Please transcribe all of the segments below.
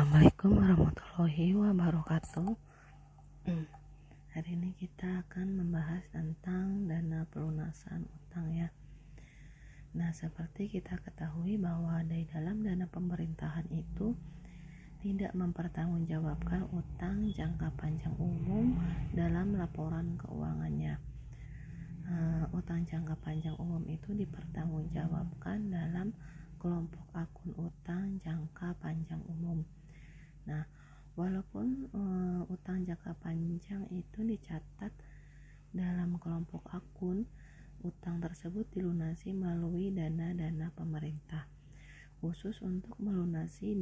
Assalamualaikum warahmatullahi wabarakatuh. Hari ini kita akan membahas tentang dana pelunasan utang ya. Nah, seperti kita ketahui bahwa di dalam dana pemerintahan itu tidak mempertanggungjawabkan utang jangka panjang umum dalam laporan keuangannya. Utang jangka panjang umum itu dipertanggungjawabkan dalam kelompok akun utang jangka panjang umum. Nah, walaupun utang jangka panjang itu dicatat dalam kelompok akun, utang tersebut dilunasi melalui dana-dana pemerintah khusus untuk melunasi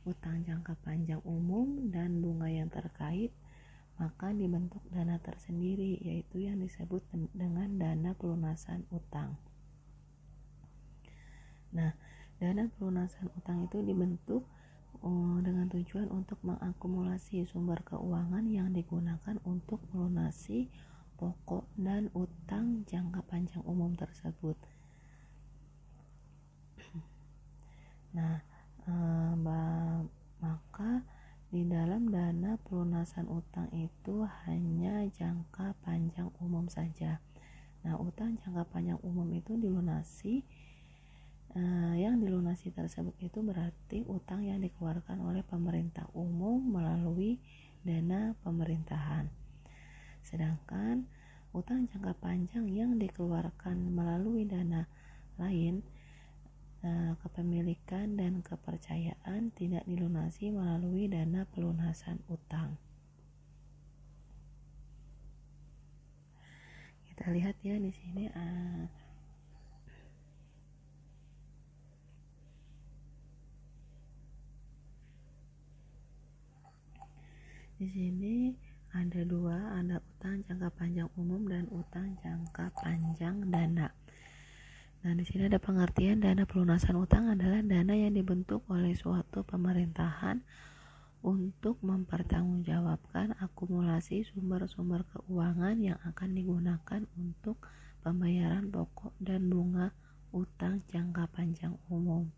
utang jangka panjang umum dan bunga yang terkait, maka dibentuk dana tersendiri, yaitu yang disebut dengan dana pelunasan utang. Nah, dana pelunasan utang itu dibentuk dengan tujuan untuk mengakumulasi sumber keuangan yang digunakan untuk melunasi pokok dan utang jangka panjang umum tersebut. Nah, maka di dalam dana pelunasan utang itu hanya jangka panjang umum saja. Nah, utang jangka panjang umum itu dilunasi. Yang dilunasi tersebut itu berarti utang yang dikeluarkan oleh pemerintah umum melalui dana pemerintahan. Sedangkan utang jangka panjang yang dikeluarkan melalui dana lain, kepemilikan dan kepercayaan, tidak dilunasi melalui dana pelunasan utang. Kita lihat ya di sini. Di sini ada utang jangka panjang umum dan utang jangka panjang dana. Nah, di sini ada pengertian dana pelunasan utang adalah dana yang dibentuk oleh suatu pemerintahan untuk mempertanggungjawabkan akumulasi sumber-sumber keuangan yang akan digunakan untuk pembayaran pokok dan bunga utang jangka panjang umum.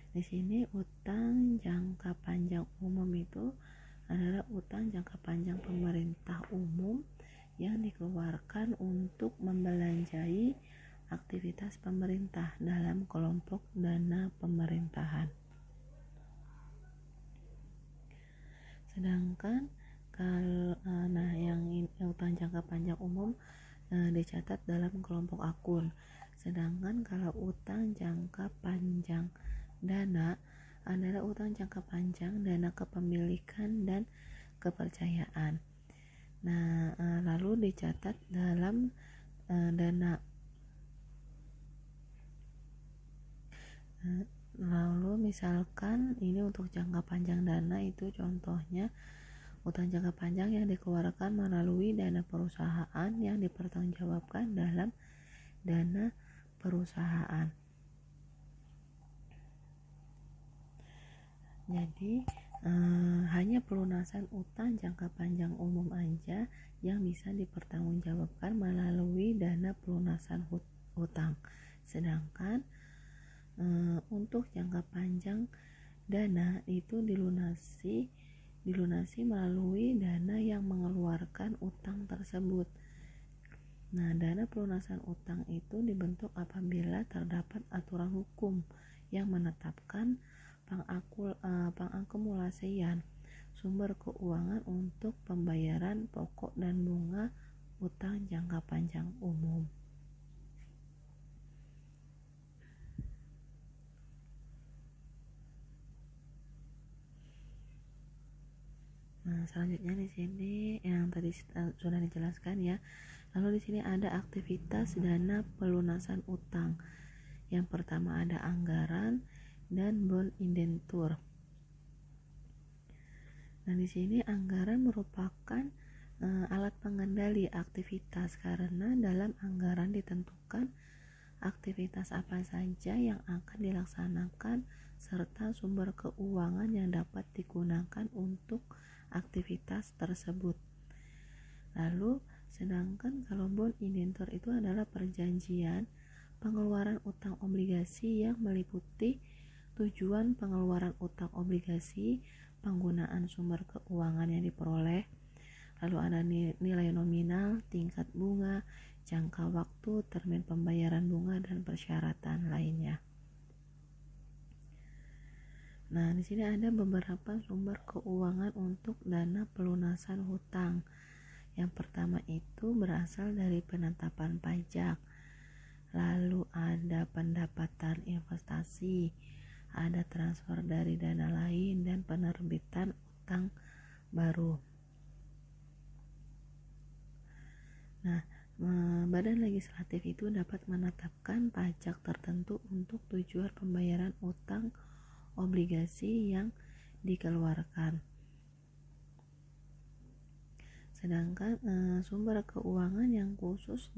Di sini utang jangka panjang umum itu adalah utang jangka panjang pemerintah umum yang dikeluarkan untuk membelanjai aktivitas pemerintah dalam kelompok dana pemerintahan. Sedangkan yang utang jangka panjang umum dicatat dalam kelompok akun. Sedangkan kalau utang jangka panjang dana adalah utang jangka panjang dana kepemilikan dan kepercayaan. Nah, lalu dicatat dalam dana. Lalu misalkan ini untuk jangka panjang dana itu contohnya utang jangka panjang yang dikeluarkan melalui dana perusahaan yang dipertanggungjawabkan dalam dana perusahaan. Jadi hanya pelunasan utang jangka panjang umum aja yang bisa dipertanggungjawabkan melalui dana pelunasan utang. Sedangkan untuk jangka panjang dana itu dilunasi melalui dana yang mengeluarkan utang tersebut. Nah, dana pelunasan utang itu dibentuk apabila terdapat aturan hukum yang menetapkan pengakumulasian sumber keuangan untuk pembayaran pokok dan bunga utang jangka panjang umum. Nah, selanjutnya di sini yang tadi sudah dijelaskan ya. Lalu di sini ada aktivitas dana pelunasan utang. Yang pertama ada anggaran dan bond indentur. Nah, di sini anggaran merupakan alat pengendali aktivitas karena dalam anggaran ditentukan aktivitas apa saja yang akan dilaksanakan serta sumber keuangan yang dapat digunakan untuk aktivitas tersebut. Lalu sedangkan kalau bond indentur itu adalah perjanjian pengeluaran utang obligasi yang meliputi tujuan pengeluaran utang obligasi, penggunaan sumber keuangan yang diperoleh, lalu ada nilai nominal, tingkat bunga, jangka waktu, termin pembayaran bunga, dan persyaratan lainnya. Nah, di sini ada beberapa sumber keuangan untuk dana pelunasan hutang. Yang pertama itu berasal dari penetapan pajak, lalu ada pendapatan investasi, ada transfer dari dana lain, dan penerbitan utang baru. Nah, Badan Legislatif itu dapat menetapkan pajak tertentu untuk tujuan pembayaran utang obligasi yang dikeluarkan. Sedangkan sumber keuangan yang khusus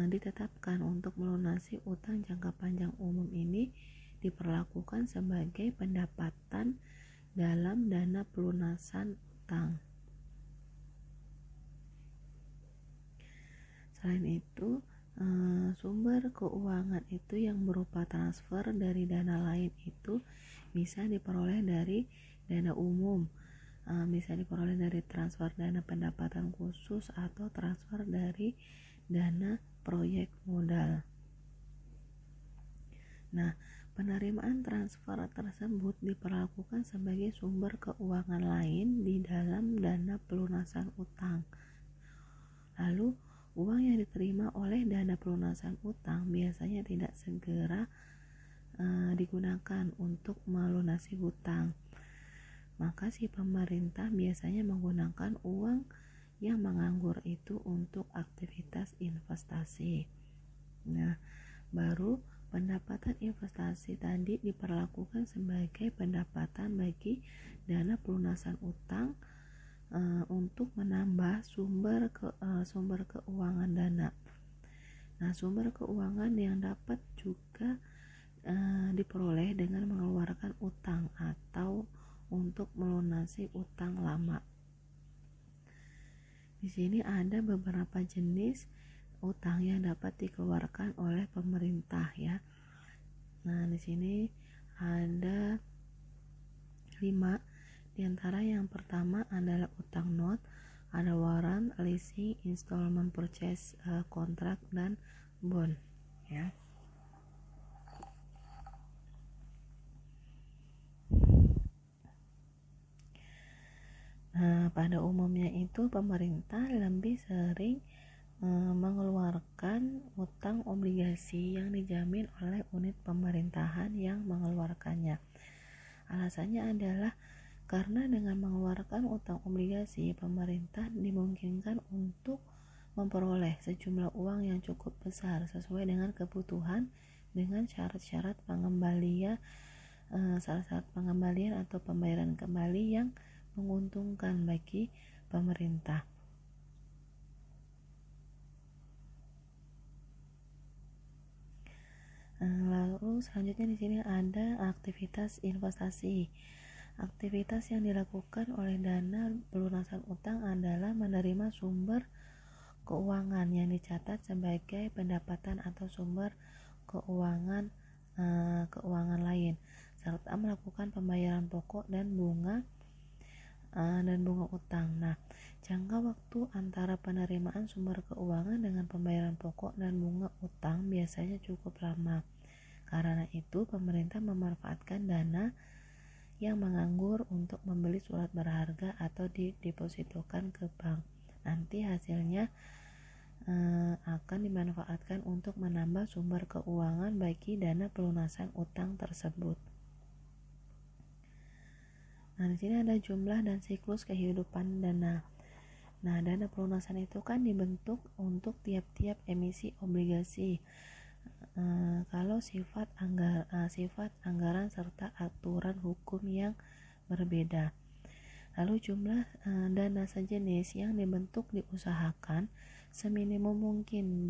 ditetapkan untuk melunasi utang jangka panjang umum ini diperlakukan sebagai pendapatan dalam dana pelunasan utang. Selain itu, sumber keuangan itu yang berupa transfer dari dana lain itu bisa diperoleh dari dana umum, bisa diperoleh dari transfer dana pendapatan khusus atau transfer dari dana proyek modal. Nah, penerimaan transfer tersebut diperlakukan sebagai sumber keuangan lain di dalam dana pelunasan utang. Lalu, uang yang diterima oleh dana pelunasan utang biasanya tidak segera digunakan untuk melunasi hutang. Maka si pemerintah biasanya menggunakan uang yang menganggur itu untuk aktivitas investasi. Nah, baru pendapatan investasi tadi diperlakukan sebagai pendapatan bagi dana pelunasan utang untuk menambah sumber keuangan dana. Nah, sumber keuangan yang dapat juga diperoleh dengan mengeluarkan utang atau untuk melunasi utang lama. Di sini ada beberapa jenis utang yang dapat dikeluarkan oleh pemerintah ya. Nah, di sini ada 5. Di antara yang pertama adalah utang not, ada warrant, leasing, installment purchase contract, dan bond ya. Nah, pada umumnya itu pemerintah lebih sering mengeluarkan utang obligasi yang dijamin oleh unit pemerintahan yang mengeluarkannya. Alasannya adalah karena dengan mengeluarkan utang obligasi, pemerintah dimungkinkan untuk memperoleh sejumlah uang yang cukup besar sesuai dengan kebutuhan dengan syarat-syarat pengembalian atau pembayaran kembali yang menguntungkan bagi pemerintah. Lalu selanjutnya di sini ada aktivitas investasi. Aktivitas yang dilakukan oleh dana pelunasan utang adalah menerima sumber keuangan yang dicatat sebagai pendapatan atau sumber keuangan lain, serta melakukan pembayaran pokok dan bunga utang. Nah, jangka waktu antara penerimaan sumber keuangan dengan pembayaran pokok dan bunga utang biasanya cukup lama. Karena itu, pemerintah memanfaatkan dana yang menganggur untuk membeli surat berharga atau didepositokan ke bank. Nanti hasilnya akan dimanfaatkan untuk menambah sumber keuangan bagi dana pelunasan utang tersebut. Nah, di sini ada jumlah dan siklus kehidupan dana. Nah, dana pelunasan itu kan dibentuk untuk tiap-tiap emisi obligasi. Kalau sifat anggaran serta aturan hukum yang berbeda. Lalu jumlah dana sejenis yang dibentuk diusahakan seminimum mungkin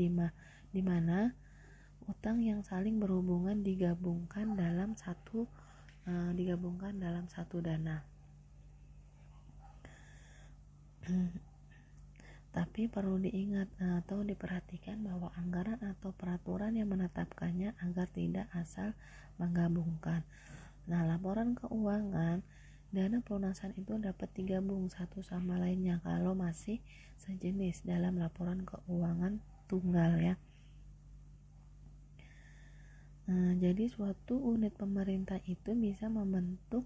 di mana utang yang saling berhubungan digabungkan dalam satu dana. Tapi perlu diingat atau diperhatikan bahwa anggaran atau peraturan yang menetapkannya agar tidak asal menggabungkan. Nah, laporan keuangan dana pelunasan itu dapat digabung satu sama lainnya kalau masih sejenis dalam laporan keuangan tunggal ya. Jadi suatu unit pemerintah itu bisa membentuk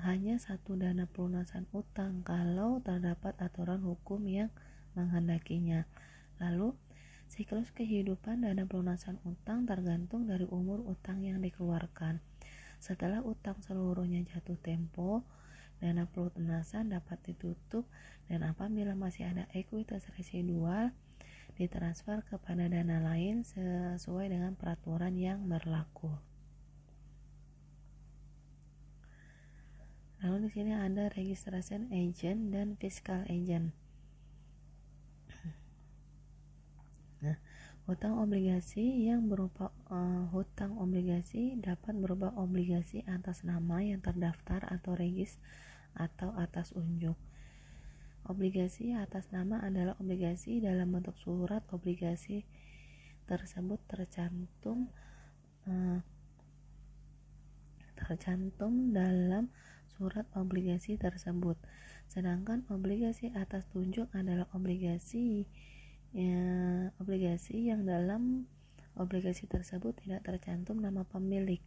hanya satu dana pelunasan utang kalau terdapat aturan hukum yang menghendakinya. Lalu siklus kehidupan dana pelunasan utang tergantung dari umur utang yang dikeluarkan. Setelah utang seluruhnya jatuh tempo, dana pelunasan dapat ditutup dan apabila masih ada ekuitas residual ditransfer kepada dana lain sesuai dengan peraturan yang berlaku. Lalu di sini ada registration agent dan fiscal agent. Nah, hutang obligasi yang berupa hutang obligasi dapat berupa obligasi atas nama yang terdaftar atau regis atau atas unjuk. Obligasi atas nama adalah obligasi dalam bentuk surat obligasi tersebut tercantum dalam surat obligasi tersebut. Sedangkan obligasi atas tunjuk adalah obligasi yang dalam obligasi tersebut tidak tercantum nama pemilik.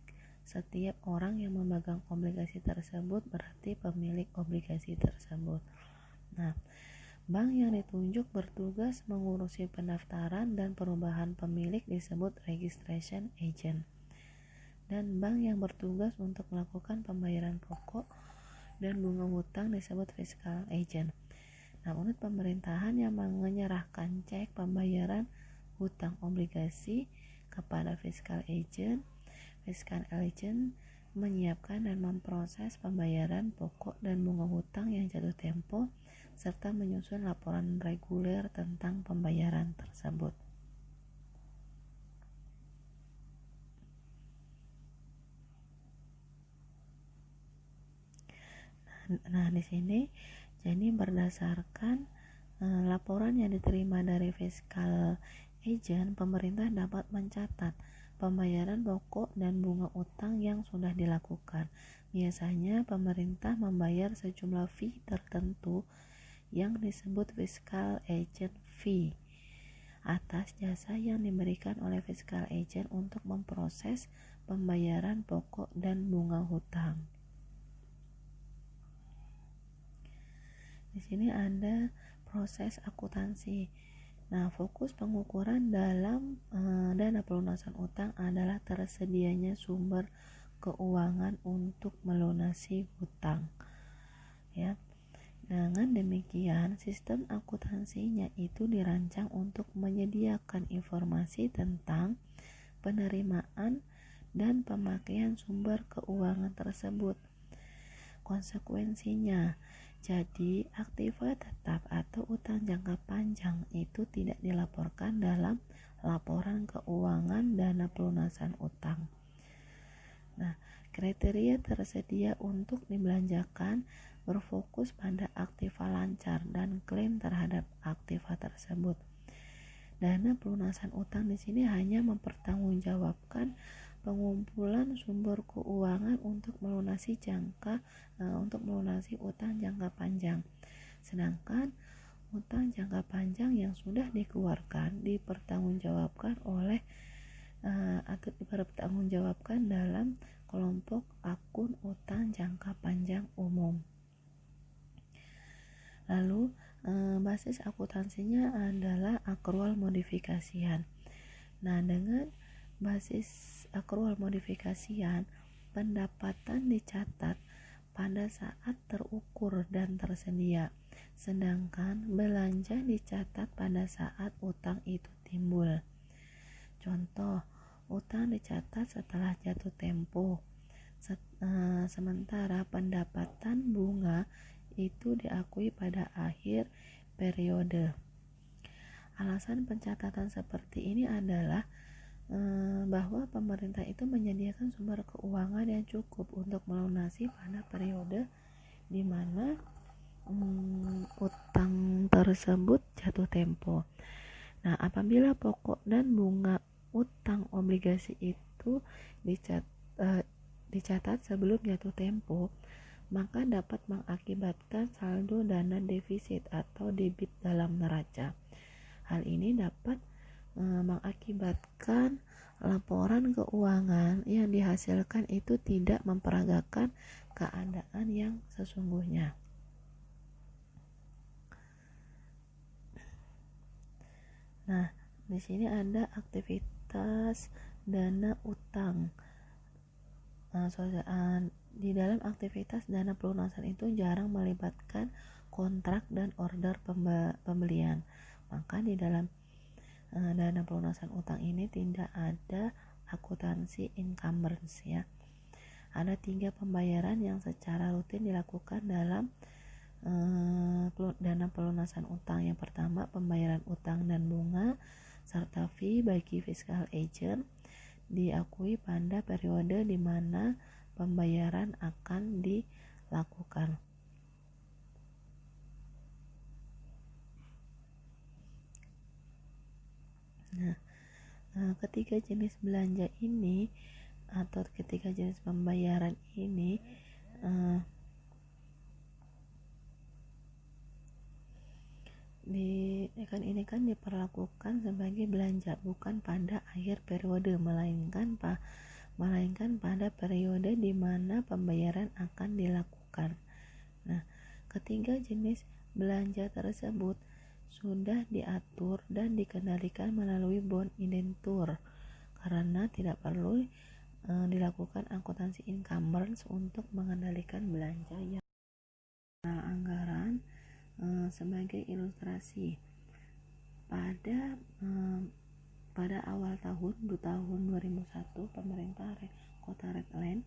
Setiap orang yang memegang obligasi tersebut berarti pemilik obligasi tersebut. Nah, bank yang ditunjuk bertugas mengurusi pendaftaran dan perubahan pemilik disebut registration agent. Dan bank yang bertugas untuk melakukan pembayaran pokok dan bunga hutang disebut fiscal agent. Nah, unit pemerintahan yang menyerahkan cek pembayaran hutang obligasi kepada fiscal agent. Fiscal agent menyiapkan dan memproses pembayaran pokok dan bunga hutang yang jatuh tempo serta menyusun laporan reguler tentang pembayaran tersebut. Nah, di sini jadi berdasarkan laporan yang diterima dari fiscal agent, pemerintah dapat mencatat pembayaran pokok dan bunga utang yang sudah dilakukan. Biasanya pemerintah membayar sejumlah fee tertentu yang disebut fiscal agent fee atas jasa yang diberikan oleh fiscal agent untuk memproses pembayaran pokok dan bunga hutang. Di sini ada proses akuntansi. Nah, fokus pengukuran dalam dana pelunasan utang adalah tersedianya sumber keuangan untuk melunasi hutang. Ya. Dengan demikian, sistem akuntansinya itu dirancang untuk menyediakan informasi tentang penerimaan dan pemakaian sumber keuangan tersebut. Konsekuensinya, jadi aktiva tetap atau utang jangka panjang itu tidak dilaporkan dalam laporan keuangan dana pelunasan utang. Nah, kriteria tersedia untuk dibelanjakan berfokus pada aktiva lancar dan klaim terhadap aktiva tersebut. Dana pelunasan utang di sini hanya mempertanggungjawabkan pengumpulan sumber keuangan untuk melunasi utang jangka panjang. Sedangkan utang jangka panjang yang sudah dikeluarkan dipertanggungjawabkan dalam kelompok akun utang jangka panjang umum. Lalu basis akuntansinya adalah akrual modifikasian. Nah, dengan basis akrual modifikasian, pendapatan dicatat pada saat terukur dan tersedia, sedangkan belanja dicatat pada saat utang itu timbul. Contoh, utang dicatat setelah jatuh tempo, sementara pendapatan bunga itu diakui pada akhir periode. Alasan pencatatan seperti ini adalah bahwa pemerintah itu menyediakan sumber keuangan yang cukup untuk melunasi pada periode di mana utang tersebut jatuh tempo. Nah, apabila pokok dan bunga utang obligasi itu dicatat sebelum jatuh tempo, maka dapat mengakibatkan saldo dana defisit atau debit dalam neraca. Hal ini dapat mengakibatkan laporan keuangan yang dihasilkan itu tidak memperagakan keadaan yang sesungguhnya. Nah, di sini ada aktivitas dana utang. Di dalam aktivitas dana pelunasan itu jarang melibatkan kontrak dan order pembelian. Maka di dalam dana pelunasan utang ini tidak ada akuntansi encumbrance ya. Ada 3 pembayaran yang secara rutin dilakukan dalam dana pelunasan utang. Yang pertama, pembayaran utang dan bunga serta fee bagi fiscal agent diakui pada periode di mana pembayaran akan dilakukan. Nah, ketiga jenis belanja ini atau ketiga jenis pembayaran ini ini kan diperlakukan sebagai belanja bukan pada akhir periode, melainkan pada periode di mana pembayaran akan dilakukan. Nah, ketiga jenis belanja tersebut sudah diatur dan dikendalikan melalui bond indentur karena tidak perlu dilakukan akuntansi encumbrance untuk mengendalikan belanja yang anggaran. Sebagai ilustrasi, pada awal tahun 2001 pemerintah Kota Redland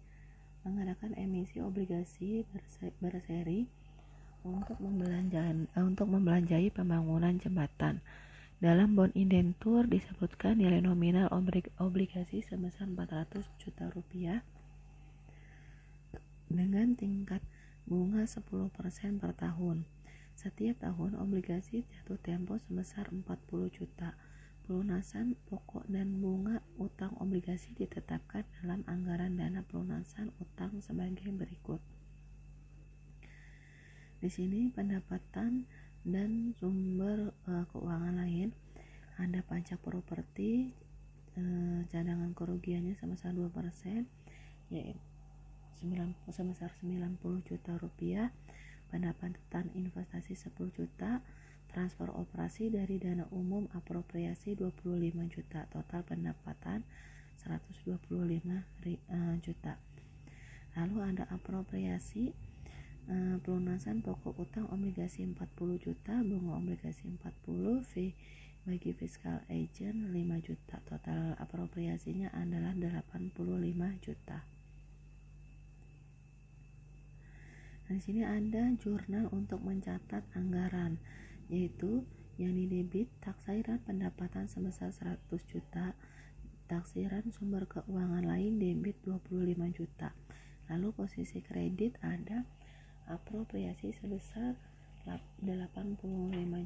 mengadakan emisi obligasi berseri untuk membelanjai pembangunan jembatan. Dalam bond indentur disebutkan nilai nominal obligasi sebesar 400 juta rupiah dengan tingkat bunga 10% per tahun. Setiap tahun obligasi jatuh tempo sebesar 40 juta. Pelunasan pokok dan bunga utang obligasi ditetapkan dalam anggaran dana pelunasan utang sebagai berikut. Di sini pendapatan dan sumber keuangan lain ada pajak properti, cadangan kerugiannya sebesar 2%, yaitu sebesar 90 juta rupiah, pendapatan investasi 10 juta, transfer operasi dari dana umum apropriasi 25 juta, total pendapatan 125 juta. Lalu ada apropriasi pelunasan pokok utang obligasi 40 juta, bunga obligasi 40, fee bagi fiscal agent 5 juta. Total apropriasinya adalah 85 juta. Nah, di sini ada jurnal untuk mencatat anggaran, yaitu yang didebit taksiran pendapatan sebesar 100 juta, taksiran sumber keuangan lain debit 25 juta. Lalu posisi kredit ada apropriasi sebesar 85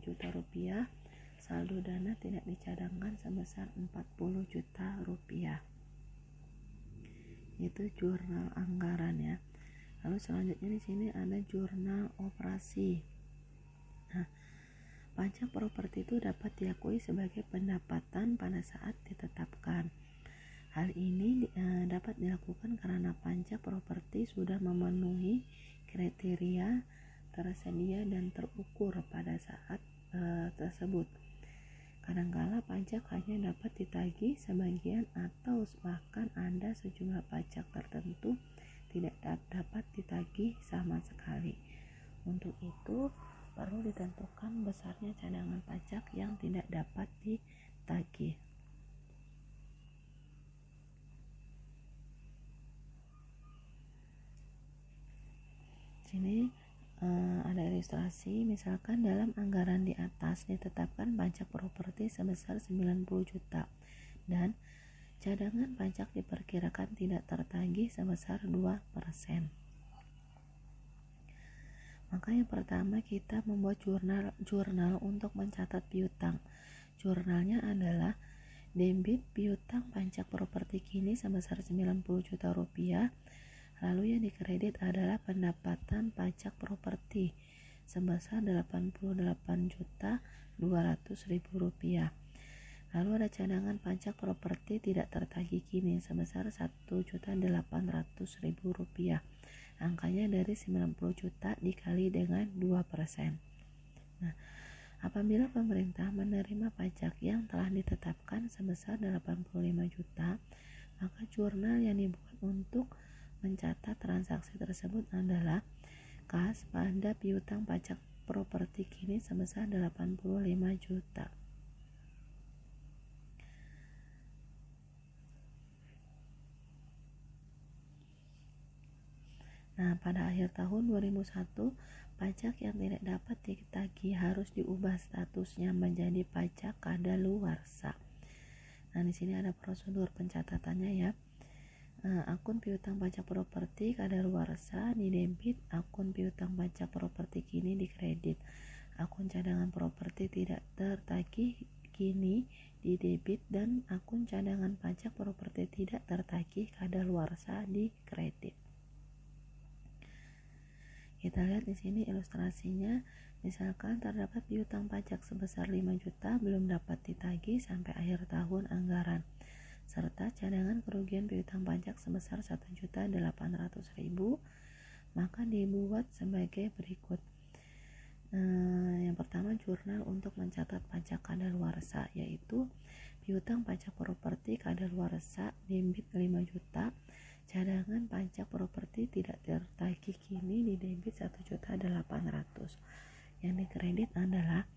juta rupiah, saldo dana tidak dicadangkan sebesar 40 juta rupiah. Itu jurnal anggaran ya. Lalu selanjutnya di sini ada jurnal operasi. Nah, pajak properti itu dapat diakui sebagai pendapatan pada saat ditetapkan. Hal ini dapat dilakukan karena pajak properti sudah memenuhi kriteria tersedia dan terukur pada saat tersebut. Kadangkala pajak hanya dapat ditagih sebagian atau bahkan ada sejumlah pajak tertentu tidak dapat ditagih sama sekali. Untuk itu perlu ditentukan besarnya cadangan pajak yang tidak dapat ditagih. Sini ada ilustrasi, misalkan dalam anggaran di atas ditetapkan pajak properti sebesar 90 juta dan cadangan pajak diperkirakan tidak tertagih sebesar 2%. Maka yang pertama kita membuat jurnal untuk mencatat piutang. Jurnalnya adalah debit piutang pajak properti kini sebesar 90 juta rupiah. Lalu yang dikredit adalah pendapatan pajak properti sebesar 88.200.000 rupiah. Lalu ada cadangan pajak properti tidak tertagih kini sebesar 1.800.000 rupiah. Angkanya dari 90 juta dikali dengan 2%. Nah, apabila pemerintah menerima pajak yang telah ditetapkan sebesar 85 juta, maka jurnal yang dibuat untuk mencatat transaksi tersebut adalah kas pada piutang pajak properti kini sebesar 85 juta. Nah, pada akhir tahun 2001, pajak yang tidak dapat ditagih harus diubah statusnya menjadi pajak kadaluarsa. Nah, di sini ada prosedur pencatatannya ya. Akun piutang pajak properti kadaluarsa didebit, akun piutang pajak properti kini dikredit. Akun cadangan properti tidak tertagih kini didebit dan akun cadangan pajak properti tidak tertagih kadaluarsa dikredit. Kita lihat di sini ilustrasinya. Misalkan terdapat piutang pajak sebesar 5 juta belum dapat ditagih sampai akhir tahun anggaran, serta cadangan kerugian piutang pajak sebesar 1.800.000, maka dibuat sebagai berikut. Yang pertama, jurnal untuk mencatat pajak kadaluarsa, yaitu piutang pajak properti kadaluarsa debit 5 juta, cadangan pajak properti tidak tertagih kini didebit 1.800.000. Yang dikredit adalah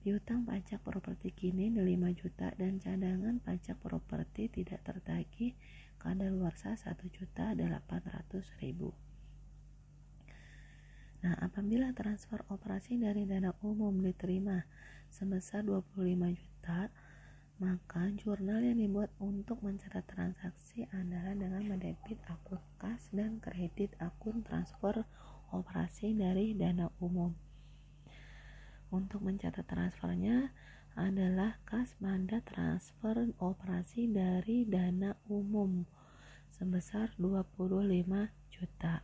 piutang pajak properti kini 5 juta dan cadangan pajak properti tidak tertagih kadaluarsa 1.800.000. Nah, apabila transfer operasi dari dana umum diterima sebesar 25 juta, maka jurnal yang dibuat untuk mencatat transaksi adalah dengan mendebit akun kas dan kredit akun transfer operasi dari dana umum. Untuk mencatat transfernya adalah kas pada transfer operasi dari dana umum sebesar 25 juta.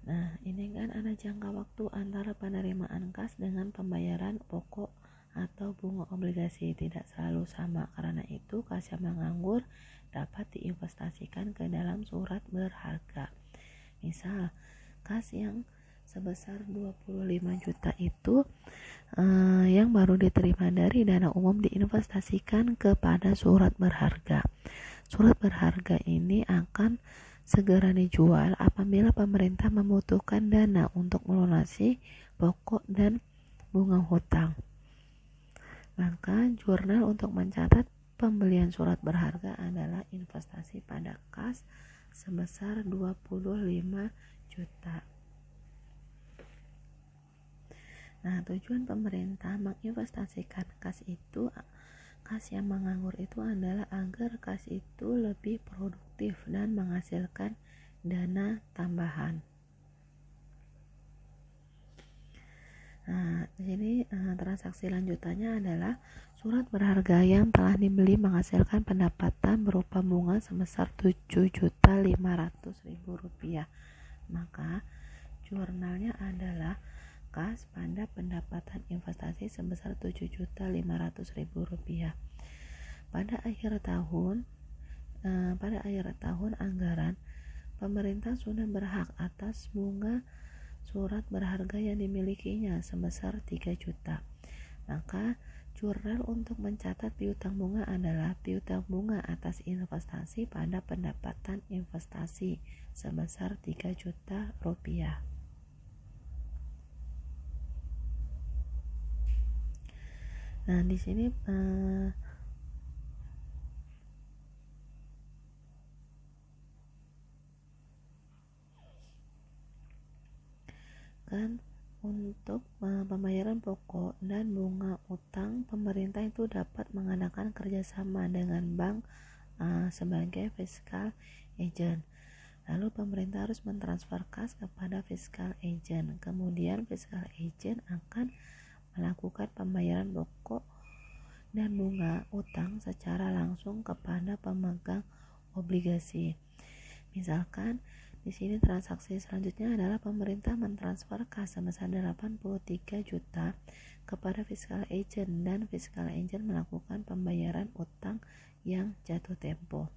Nah, ini kan ada jangka waktu antara penerimaan kas dengan pembayaran pokok atau bunga obligasi tidak selalu sama. Karena itu, kas yang menganggur dapat diinvestasikan ke dalam surat berharga. Misal, kas yang sebesar 25 juta itu yang baru diterima dari dana umum diinvestasikan kepada surat berharga. Surat berharga ini akan segera dijual apabila pemerintah membutuhkan dana untuk melunasi pokok dan bunga hutang. Maka jurnal untuk mencatat pembelian surat berharga adalah investasi pada kas sebesar 25 juta. Nah, tujuan pemerintah menginvestasikan kas yang menganggur itu adalah agar kas itu lebih produktif dan menghasilkan dana tambahan. Nah, di sini transaksi lanjutannya adalah surat berharga yang telah dibeli menghasilkan pendapatan berupa bunga sebesar 7.500.000 rupiah. Maka jurnalnya adalah kas pada pendapatan investasi sebesar 7.500.000 rupiah. Pada akhir tahun anggaran, pemerintah sudah berhak atas bunga surat berharga yang dimilikinya sebesar 3 juta. Maka jurnal untuk mencatat piutang bunga adalah piutang bunga atas investasi pada pendapatan investasi sebesar 3 juta rupiah. Nah, di sini kan untuk pembayaran pokok dan bunga utang, pemerintah itu dapat mengadakan kerjasama dengan bank sebagai fiscal agent. Lalu pemerintah harus mentransfer kas kepada fiscal agent. Kemudian fiscal agent akan melakukan pembayaran pokok dan bunga utang secara langsung kepada pemegang obligasi. Misalkan di sini transaksi selanjutnya adalah pemerintah mentransfer kas sebesar 83 juta kepada fiscal agent dan fiscal agent melakukan pembayaran utang yang jatuh tempo.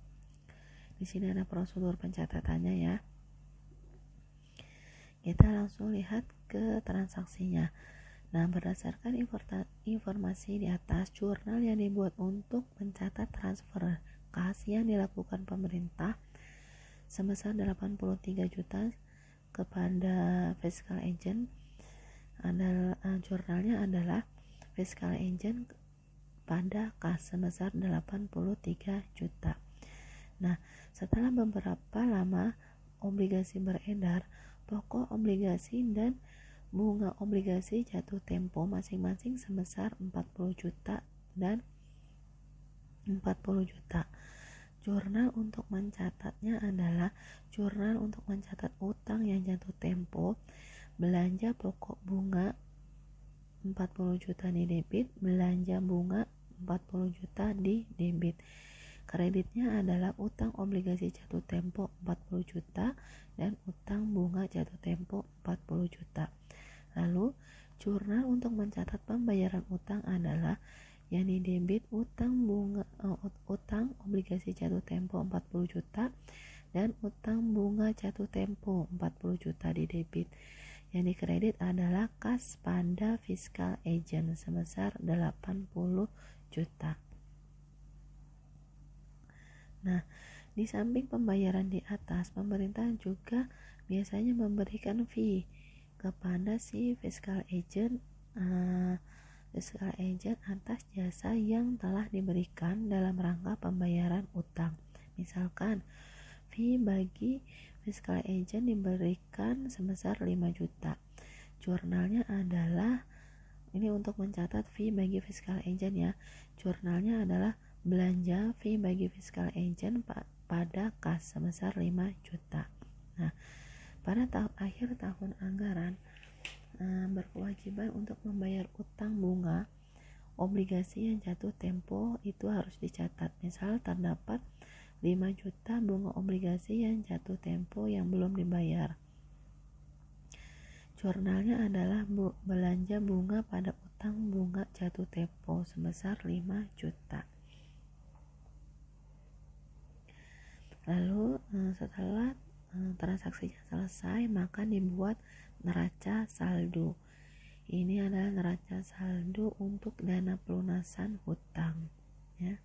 Di sini ada prosedur pencatatannya ya. Kita langsung lihat ke transaksinya. Nah, berdasarkan informasi di atas, jurnal yang dibuat untuk mencatat transfer kas yang dilakukan pemerintah sebesar 83 juta kepada fiscal agent adalah jurnalnya adalah fiscal agent pada kas sebesar 83 juta. Nah, setelah beberapa lama obligasi beredar, pokok obligasi dan bunga obligasi jatuh tempo masing-masing sebesar 40 juta dan 40 juta. Jurnal untuk mencatatnya adalah jurnal untuk mencatat utang yang jatuh tempo, belanja pokok bunga 40 juta di debit, belanja bunga 40 juta di debit. Kreditnya adalah utang obligasi jatuh tempo 40 juta dan utang bunga jatuh tempo 40 juta. Lalu, jurnal untuk mencatat pembayaran utang adalah yang di debit utang obligasi jatuh tempo 40 juta dan utang bunga jatuh tempo 40 juta di debit. Yang dikredit adalah kas pada fiscal agent sebesar 80 juta. Nah, di samping pembayaran di atas, pemerintah juga biasanya memberikan fee kepada si fiscal agent atas jasa yang telah diberikan dalam rangka pembayaran utang. Misalkan, fee bagi fiscal agent diberikan sebesar 5 juta. Jurnalnya adalah ini untuk mencatat fee bagi fiscal agent ya. Jurnalnya adalah belanja fee bagi fiscal agent pada kas sebesar 5 juta. Nah, pada akhir tahun anggaran berkewajiban untuk membayar utang bunga obligasi yang jatuh tempo itu harus dicatat. Misal terdapat 5 juta bunga obligasi yang jatuh tempo yang belum dibayar. Jurnalnya adalah belanja bunga pada utang bunga jatuh tempo sebesar 5 juta. Lalu setelah transaksinya selesai, maka dibuat neraca saldo. Ini adalah neraca saldo untuk dana pelunasan hutang ya.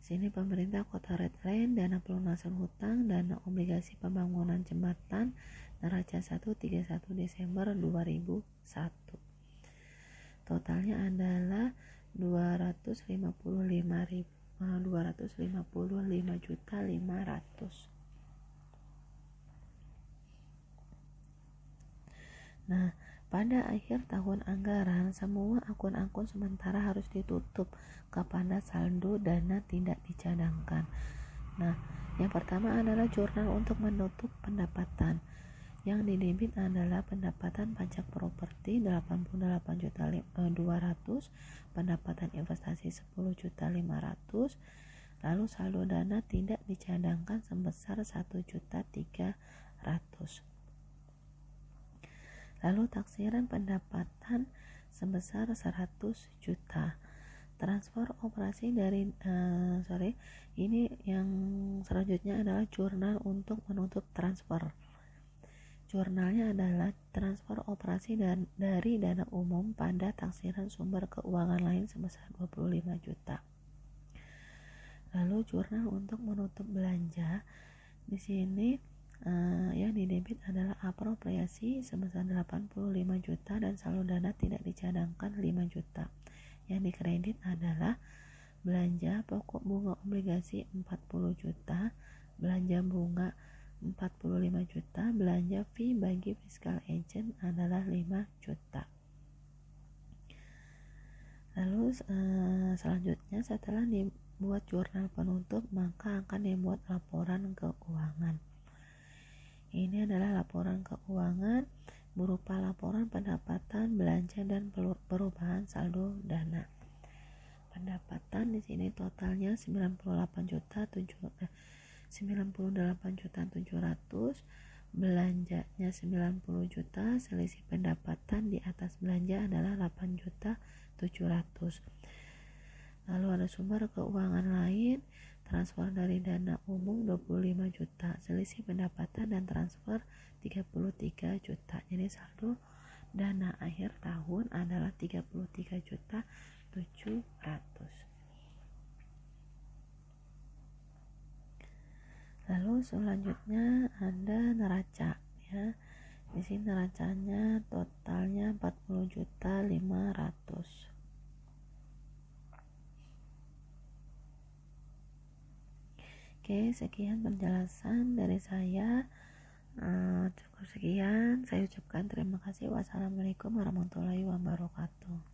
Sini pemerintah Kota Redland, dana pelunasan hutang, dana obligasi pembangunan jembatan, neraca 31 Desember 2001. Totalnya adalah 255.500. Nah, pada akhir tahun anggaran, semua akun-akun sementara harus ditutup kepada saldo dana tidak dicadangkan. Nah, yang pertama adalah jurnal untuk menutup pendapatan. Yang didebit adalah pendapatan pajak properti 88.200, pendapatan investasi 10.500.000, lalu saldo dana tidak dicadangkan sebesar 1.300.000. Lalu taksiran pendapatan sebesar 100 juta. Transfer operasi dari ini yang selanjutnya adalah jurnal untuk menutup transfer. Jurnalnya adalah transfer operasi dari dana umum pada taksiran sumber keuangan lain sebesar 25 juta. Lalu jurnal untuk menutup belanja. Di sini yang didebit adalah apropriasi sebesar 85 juta dan saldo dana tidak dicadangkan 5 juta. Yang dikredit adalah belanja pokok bunga obligasi 40 juta, belanja bunga 45 juta, belanja fee bagi fiscal agent adalah 5 juta. Lalu selanjutnya setelah dibuat jurnal penutup, maka akan dibuat laporan keuangan. Ini adalah laporan keuangan berupa laporan pendapatan, belanja, dan perubahan saldo dana. Pendapatan di sini totalnya 98.700.000, belanjanya 90 juta, selisih pendapatan di atas belanja adalah 8.700.000. Lalu ada sumber keuangan lain, transfer dari dana umum 25 juta, selisih pendapatan dan transfer 33 juta. Jadi saldo dana akhir tahun adalah 33.700.000. Lalu selanjutnya ada neraca ya. Di sini neracanya totalnya 40.500.000. Oke, sekian penjelasan dari saya. Cukup sekian, saya ucapkan terima kasih. Wassalamualaikum warahmatullahi wabarakatuh.